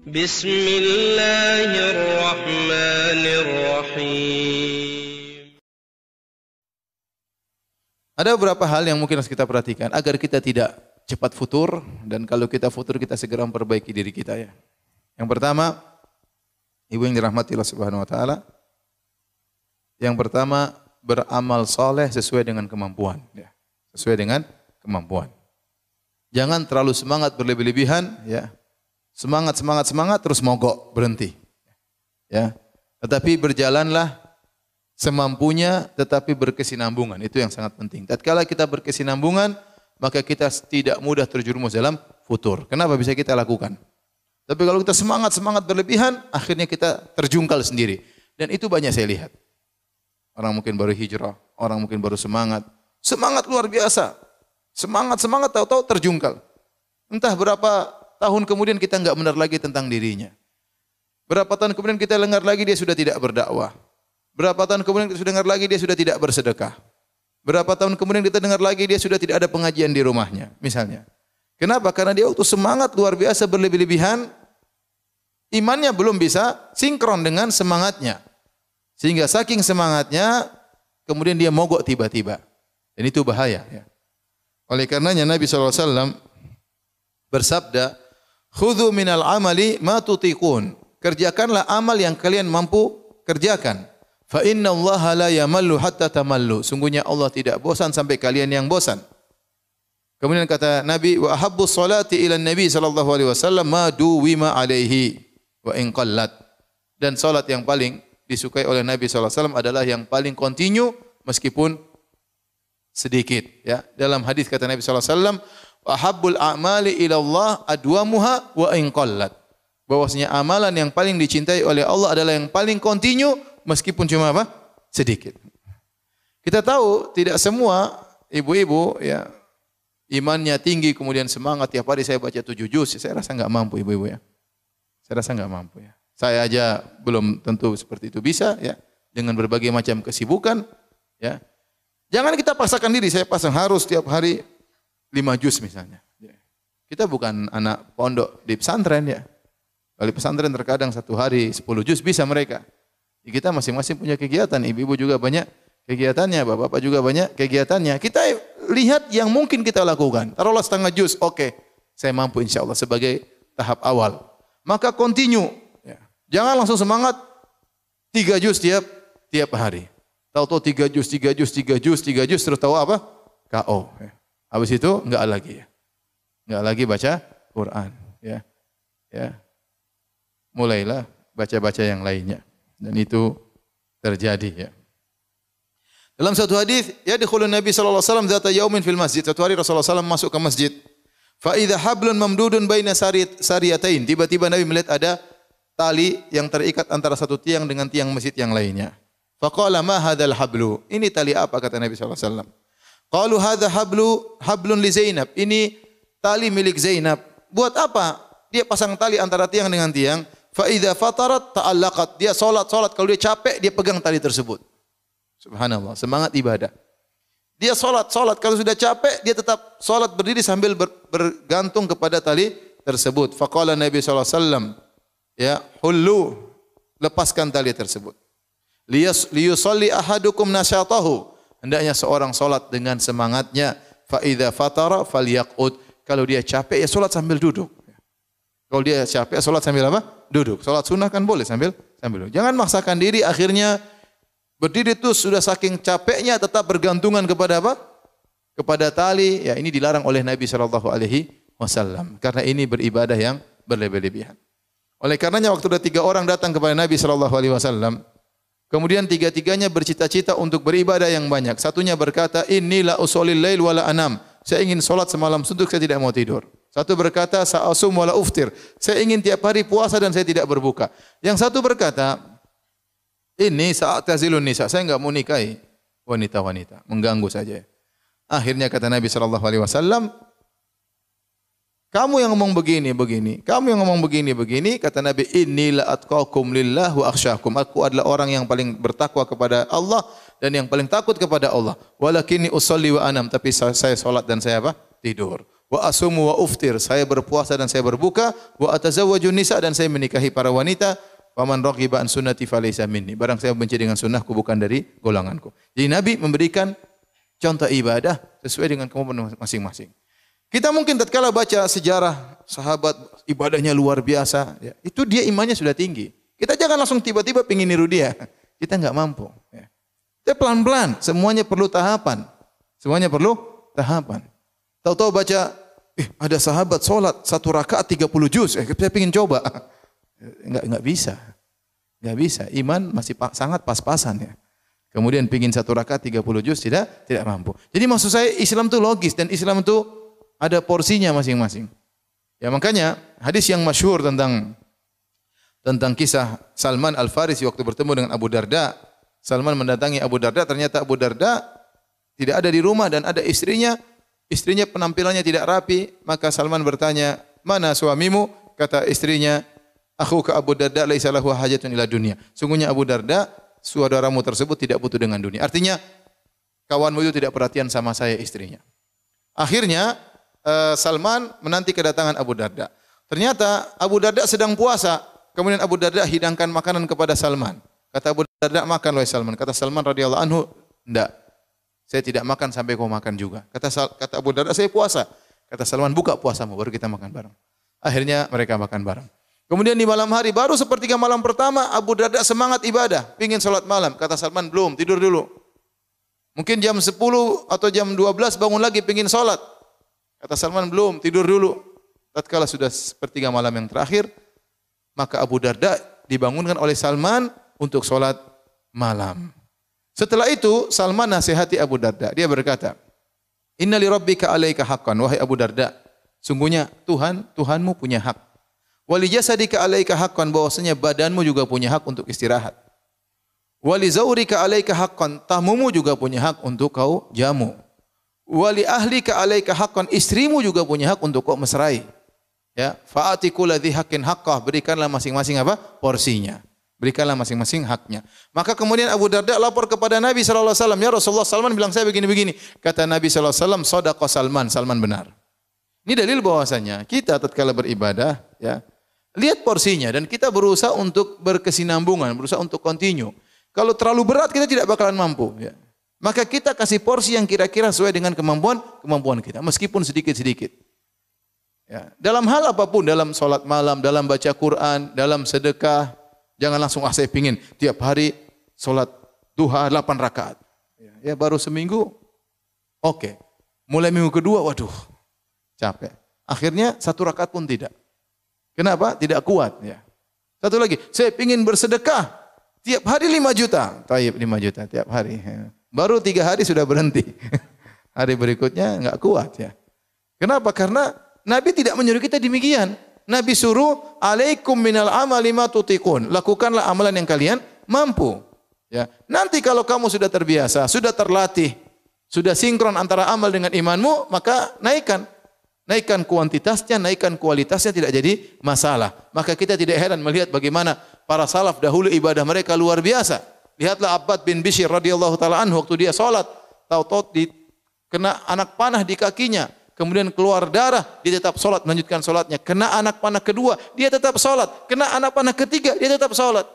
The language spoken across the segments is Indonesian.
Bismillahirrahmanirrahim. Ada beberapa hal yang mungkin harus kita perhatikan agar kita tidak cepat futur, dan kalau kita futur kita segera memperbaiki diri kita ya. Yang pertama, ibu yang dirahmati Allah Subhanahu wa taala, yang pertama beramal soleh sesuai dengan kemampuan ya. Sesuai dengan kemampuan. Jangan terlalu semangat berlebih-lebihan ya. Semangat terus mogok, berhenti. Ya. Tetapi berjalanlah semampunya tetapi berkesinambungan, itu yang sangat penting. Tatkala kita berkesinambungan, maka kita tidak mudah terjerumus dalam futur. Kenapa bisa kita lakukan? Tapi kalau kita semangat berlebihan, akhirnya kita terjungkal sendiri. Dan itu banyak saya lihat. Orang mungkin baru hijrah, orang mungkin baru semangat luar biasa. Semangat tahu-tahu terjungkal. Entah berapa tahun kemudian kita enggak benar lagi tentang dirinya. Berapa tahun kemudian kita dengar lagi dia sudah tidak berdakwah. Berapa tahun kemudian kita sudah dengar lagi dia sudah tidak bersedekah. Berapa tahun kemudian kita dengar lagi dia sudah tidak ada pengajian di rumahnya, misalnya. Kenapa? Karena dia waktu semangat luar biasa berlebih-lebihan, imannya belum bisa sinkron dengan semangatnya. Sehingga saking semangatnya, kemudian dia mogok tiba-tiba. Dan itu bahaya. Ya. Oleh karenanya Nabi SAW bersabda, "Khudhu minal amali ma tutiqun." Kerjakanlah amal yang kalian mampu kerjakan. Fa inna Allah la yamallu hatta tamallu. Sungguhnya Allah tidak bosan sampai kalian yang bosan. Kemudian kata Nabi, wa ahabbu salati ila Nabi sallallahu alaihi wasallam ma duwima alaihi wa in qallat. Dan salat yang paling disukai oleh Nabi sallallahu alaihi wasallam adalah yang paling kontinu meskipun sedikit ya. Dalam hadis kata Nabi sallallahu alaihi wasallam, wa ahabbul a'mali ila Allah adwamuha wa in qallat. Bahwasanya amalan yang paling dicintai oleh Allah adalah yang paling kontinu meskipun cuma apa? Sedikit. Kita tahu tidak semua ibu-ibu ya imannya tinggi kemudian semangat tiap hari saya baca 7 juz. Saya rasa enggak mampu ibu-ibu ya. Saya rasa enggak mampu ya. Saya aja belum tentu seperti itu bisa ya dengan berbagai macam kesibukan ya. Jangan kita paksakan diri, saya pasang harus tiap hari 5 juz misalnya. Kita bukan anak pondok di pesantren ya. Kalau di pesantren terkadang satu hari 10 juz bisa mereka. Kita masing-masing punya kegiatan, ibu-ibu juga banyak kegiatannya, bapak-bapak juga banyak kegiatannya. Kita lihat yang mungkin kita lakukan. Taruhlah setengah juz, oke, saya mampu insya Allah sebagai tahap awal. Maka continue. Ya. Jangan langsung semangat 3 juz tiap hari. Tahu-tahu 3 juz, terus tahu apa? KO. Ya. Habis itu enggak lagi ya. Enggak lagi baca Quran. Ya. Ya. Mulailah baca-baca yang lainnya. Dan itu terjadi ya. Dalam satu hadis, yadkhulun Nabi sallallahu alaihi wasallam zata yaumin fil masjid. Satu hari Rasulullah SAW masuk ke masjid. Fa idza hablun mamdudun baina sariyatain. Tiba-tiba Nabi melihat ada tali yang terikat antara satu tiang dengan tiang masjid yang lainnya. Faqala ma hadzal hablu? Ini tali apa kata Nabi sallallahu alaihi wasallam? Qalu hadza hablun li Zainab. Ini tali milik Zainab. Buat apa? Dia pasang tali antara tiang dengan tiang. Fa idza fatarat ta'allaqat. Dia salat kalau dia capek dia pegang tali tersebut. Subhanallah, semangat ibadah. Dia salat kalau sudah capek dia tetap salat berdiri sambil bergantung kepada tali tersebut. Faqala Nabi sallallahu alaihi wasallam, ya, hullu, lepaskan tali tersebut. Liyusalli ahadukum nasyatahu. Hendaknya seorang salat dengan semangatnya. Fa idza fatara falyaqud. Kalau dia capek ya salat sambil duduk. Kalau dia capek salat sambil apa? Duduk. Salat sunnah kan boleh sambil duduk. Jangan maksakan diri akhirnya berdiri terus sudah saking capeknya tetap bergantungan kepada apa? Kepada tali. Ya ini dilarang oleh Nabi sallallahu alaihi wasallam karena ini beribadah yang berlebih-lebihan. Oleh karenanya waktu ada 3 orang datang kepada Nabi sallallahu alaihi wasallam, kemudian 3-tiganya bercita-cita untuk beribadah yang banyak. Satunya berkata, "Inni la usallil lail wa la anam." Saya ingin salat semalam suntuk, saya tidak mau tidur. Satu berkata, "Sa'asum wa la uftir." Saya ingin tiap hari puasa dan saya tidak berbuka. Yang satu berkata, "Ini sa'atazilun nisa." Saya enggak mau nikahi wanita-wanita, mengganggu saja. Akhirnya kata Nabi sallallahu alaihi wasallam, "Kamu yang ngomong begini, kamu yang ngomong begini, kata Nabi, "Inni la atqakum lillah wa akhsyakum." Aku adalah orang yang paling bertakwa kepada Allah dan yang paling takut kepada Allah. Walakinni usolli wa anam, tapi saya salat dan saya apa? Tidur. wa asumu wa uftir, saya berpuasa dan saya berbuka, wa atazawwajun nisa, dan saya menikahi para wanita. Faman raghiba an sunnati falaysa minni. Barang saya benci dengan sunnahku, bukan dari golonganku. Jadi Nabi memberikan contoh ibadah sesuai dengan kemampuan masing-masing. Kita mungkin tatkala baca sejarah sahabat ibadahnya luar biasa, ya, itu dia imannya sudah tinggi. Kita jangan langsung tiba-tiba pengin niru dia. Kita enggak mampu. Ya. Kita pelan-pelan, semuanya perlu tahapan. Semuanya perlu tahapan. Tahu-tahu baca, ada sahabat sholat 1 rakaat 30 juz. Saya pengen coba. Enggak bisa. Enggak bisa. Iman masih sangat pas-pasan ya. Kemudian pingin 1 rakaat 30 juz tidak mampu. Jadi maksud saya Islam itu logis dan Islam itu ada porsinya masing-masing. Ya makanya hadis yang masyhur tentang kisah Salman Al-Farisi waktu bertemu dengan Abu Darda. Salman mendatangi Abu Darda, ternyata Abu Darda tidak ada di rumah dan ada istrinya. Istrinya penampilannya tidak rapi, maka Salman bertanya, "Mana suamimu?" Kata istrinya, "Akhuka Abu Darda laisa lahu hajatun ila dunya." Sungguhnya Abu Darda, saudaramu tersebut tidak butuh dengan dunia. Artinya kawanmu itu tidak perhatian sama saya, istrinya. Akhirnya Salman menanti kedatangan Abu Darda. Ternyata Abu Darda sedang puasa. Kemudian Abu Darda hidangkan makanan kepada Salman. Kata Abu Darda, "Makan wahai Salman." Kata Salman radhiyallahu anhu, "Enggak. Saya tidak makan sampai kau makan juga." Kata Abu Darda, "Saya puasa." Kata Salman, "Buka puasamu baru kita makan bareng." Akhirnya mereka makan bareng. Kemudian di malam hari, baru sepertiga malam pertama, Abu Darda semangat ibadah, pingin salat malam. Kata Salman, "Belum, tidur dulu." Mungkin jam 10 atau jam 12 bangun lagi pingin salat. Kata Salman, "Belum, tidur dulu." Tatkala sudah sepertiga malam yang terakhir, maka Abu Darda dibangunkan oleh Salman untuk salat malam. Setelah itu Salman nasihati Abu Darda. Dia berkata, "Inna li rabbika 'alaika haqqan." Wahai Abu Darda, sungguhnya Tuhanmu punya hak. Wa li jasadika 'alaika haqqan, bahwasanya badanmu juga punya hak untuk istirahat. Wa li zawrika 'alaika haqqan, tamumu juga punya hak untuk kau jamu. Wa li ahlika 'alaika haqqan, istrimu juga punya hak untuk kau mesrai. Ya, fa'ati kulladzi haqqin haqqah, berikanlah masing-masing apa? Porsinya. Berikanlah masing-masing haknya. Maka kemudian Abu Darda lapor kepada Nabi sallallahu alaihi wasallam, "Ya Rasulullah, Salman bilang saya begini-begini." Kata Nabi sallallahu alaihi wasallam, "Shadaqa Salman, Salman benar." Ini dalil bahwasanya kita tatkala beribadah, ya, lihat porsinya dan kita berusaha untuk berkesinambungan, berusaha untuk continue. Kalau terlalu berat kita tidak bakalan mampu, ya. Maka kita kasih porsi yang kira-kira sesuai dengan kemampuan kita, meskipun sedikit-sedikit. Ya, dalam hal apapun, dalam salat malam, dalam baca Quran, dalam sedekah, jangan langsung saya pingin tiap hari salat duha 8 rakaat. Ya baru seminggu, oke. Mulai minggu kedua, waduh, capek. Akhirnya 1 rakaat pun tidak. Kenapa? Tidak kuat. Ya. Satu lagi, saya pingin bersedekah tiap hari 5 juta. Taib 5 juta tiap hari. Ya. Baru 3 hari sudah berhenti. Hari berikutnya enggak kuat ya. Kenapa? Karena Nabi tidak menyuruh kita demikian. Nabi suruh, "Alaikum minal amali ma tutiqun." Lakukanlah amalan yang kalian mampu. Ya. Nanti kalau kamu sudah terbiasa, sudah terlatih, sudah sinkron antara amal dengan imanmu, maka naikkan kuantitasnya, naikkan kualitasnya, tidak jadi masalah. Maka kita tidak heran melihat bagaimana para salaf dahulu ibadah mereka luar biasa. Lihatlah Abbad bin Bishr radhiyallahu taala anhu waktu dia salat, tahu-tahu kena anak panah di kakinya. Kemudian keluar darah, dia tetap salat, melanjutkan salatnya. Kena anak panah kedua, dia tetap salat. Kena anak panah ketiga, dia tetap salat.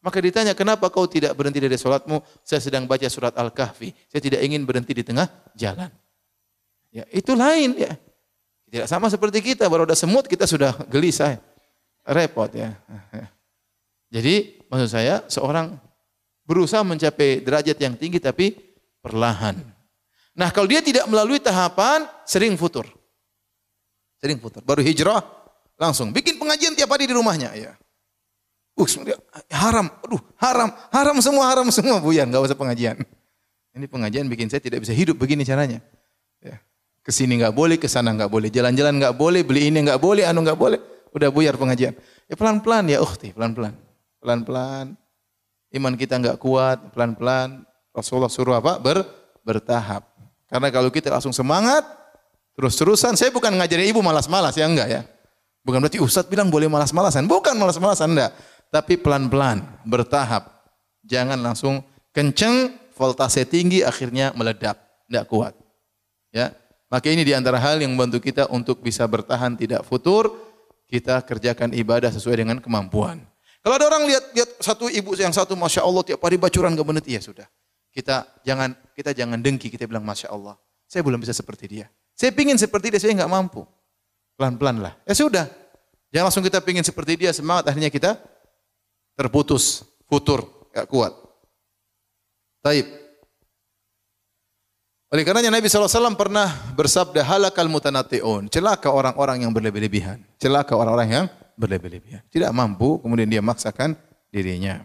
Maka ditanya, "Kenapa kau tidak berhenti dari salatmu?" "Saya sedang baca surat Al-Kahfi. Saya tidak ingin berhenti di tengah jalan." Ya, itu lain ya. Tidak sama seperti kita, baru ada semut kita sudah gelisah. Repot ya. Jadi maksud saya seorang berusaha mencapai derajat yang tinggi tapi perlahan. Nah, kalau dia tidak melalui tahapan, sering futur. Sering futur. Baru hijrah, langsung bikin pengajian tiap hari di rumahnya. Ya. Haram, haram semua Buyan, enggak usah pengajian. Ini pengajian bikin saya tidak bisa hidup begini caranya. Ya. Kesini enggak boleh, kesana enggak boleh, jalan-jalan enggak boleh, beli ini enggak boleh, anu enggak boleh. Udah buyar pengajian. Ya pelan-pelan ya, pelan-pelan. Pelan-pelan. Iman kita enggak kuat, pelan-pelan. Rasulullah suruh apa? Bertahap. Karena kalau kita langsung semangat, terus-terusan, saya bukan ngajarin ibu malas-malas, ya enggak ya. Bukan berarti Ustaz bilang boleh malas-malasan, bukan malas-malasan, enggak. Tapi pelan-pelan, bertahap. Jangan langsung kenceng, voltase tinggi, akhirnya meledak, enggak kuat. Ya. Maka ini di antara hal yang membantu kita untuk bisa bertahan tidak futur, kita kerjakan ibadah sesuai dengan kemampuan. Kalau ada orang lihat satu ibu yang satu, masya Allah tiap hari bacuran gak menit, iya sudah. Kita jangan dengki, kita bilang masya Allah, saya belum bisa seperti dia. Saya pingin seperti dia, saya nggak mampu. Pelan-pelan lah. Ya sudah. Jangan langsung kita pingin seperti dia, semangat akhirnya kita terputus, futur, gak kuat. Taib. Oleh karenanya Nabi SAW pernah bersabda, halakal mutanatti'un, celaka orang-orang yang berlebih-lebihan. Celaka orang-orang yang berlebih-lebihan. Tidak mampu, kemudian dia maksakan dirinya.